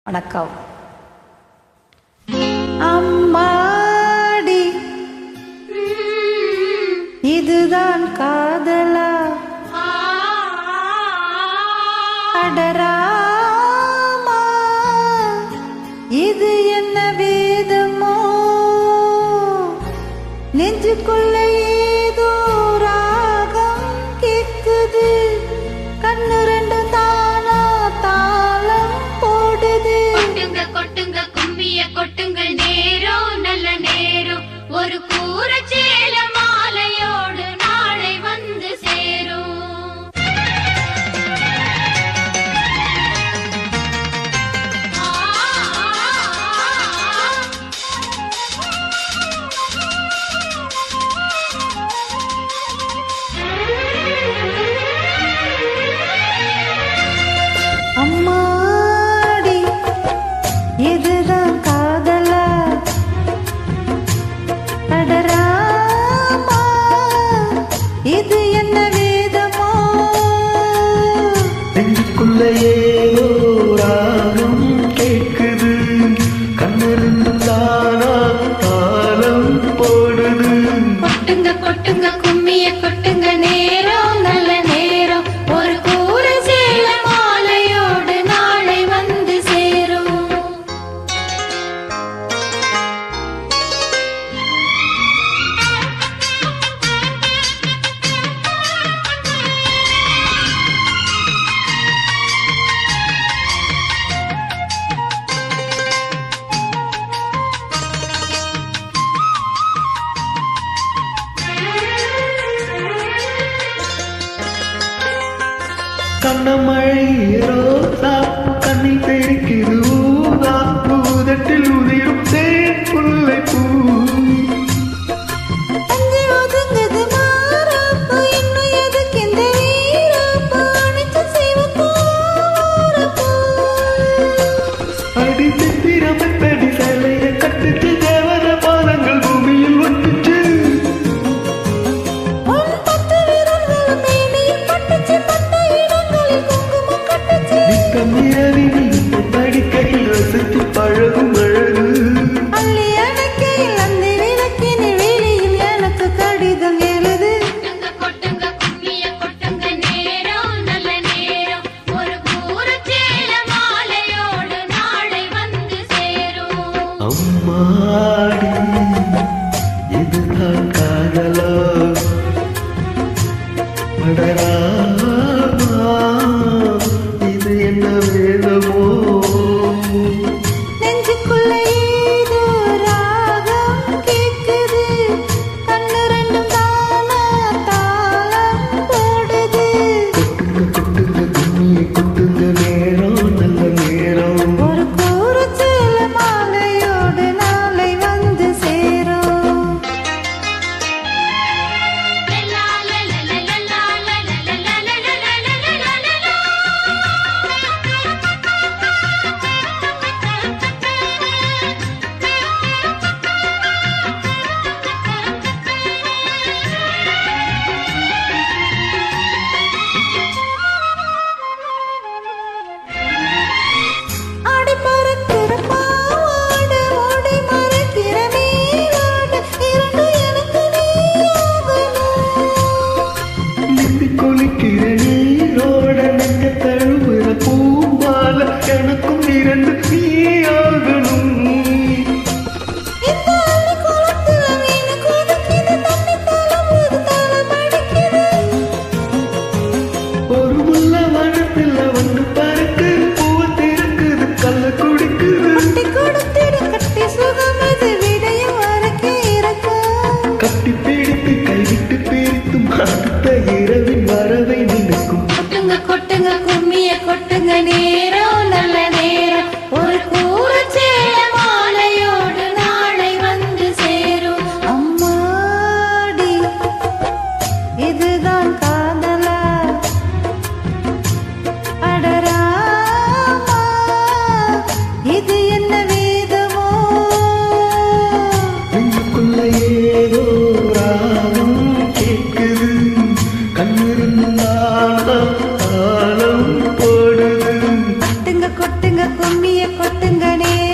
வணக்கம். அம்மாடி இதுதான் காதலா? அடராமா இது என்ன வேதமோ? நெஞ்சுக்குள்ள ஏதோ ராகம் கேக்குது, கண்ணு ரெண்டு தானா தாளம் போடுது. கொட்டுங்க கொட்டுங்க கும்மிய கொட்டுங்க, நேரம் நல்ல நேரம், ஒரு கூற சேல மாலையோடு நாளை வந்து சேரும். அம்மாடி இதுதான் காதலா? அடராமா இது என்ன வேதமோ? நெஞ்சுக்குள்ள ஏதோ ராகம் கேக்குது, கண்ணிருந்து தானா தாளம் போடுது. கொட்டுங்க கொட்டுங்க கும்மிய கொட்டுங்க, நேரம் நல்ல நேரம், ஒரு கூற சேல மாலையோடு நாளை வந்து சேரும். கண்ணமழை ரோசா கண்ணில் தெரிக்குது ஊதா, பூதட்டில் உதிரும் தேன் புல்லை பூ. அஞ்சு ஒதுங்குது மாறாப்பு, இன்னும் எதுக்கு இந்த வீராப்பு? அணைச்சு சிவப்பு ஆரப்பு. அடி சித்திரமத்தடி சேலைய கட்டுச்சு, தேவத பாதங்கள் பூமியில் ஒட்டுச்சு. உன் பத்து விரல்கள் மேனியில் பட்டுச்சு, பட்ட இடங்களில் குங்குமம் கட்டுச்சு. நித்தம் இரவில் படிக்கையில் ரசித்து பழகும் அழகு. அள்ளி அணைக்கையில் அந்த விளக்கினில் வெளியில் எனக்கு கடிதம் எழுது. கொட்டுங்க கொட்டுங்க கும்மிய கொட்டுங்க, நேரம் நல்ல நேரம், ஒரு கூற சேல மாலையோடு நாளை வந்து சேரும். அம்மாடி இதுதான் காதலா? அடராமா இது என்ன வேதமோ? நெஞ்சுக்குள்ள ஏதோ ராகம் கேக்குது, கண்ணு ரெண்டும் தானா தாளம் போடுது. கொட்டுங்க கொட்டுங்க கும்மியை கொட்டுங்க, நேரம் நல்ல நேரம், ஒரு கூற சேல மாலையோடு நாளை கொட்டுங்க நேரம்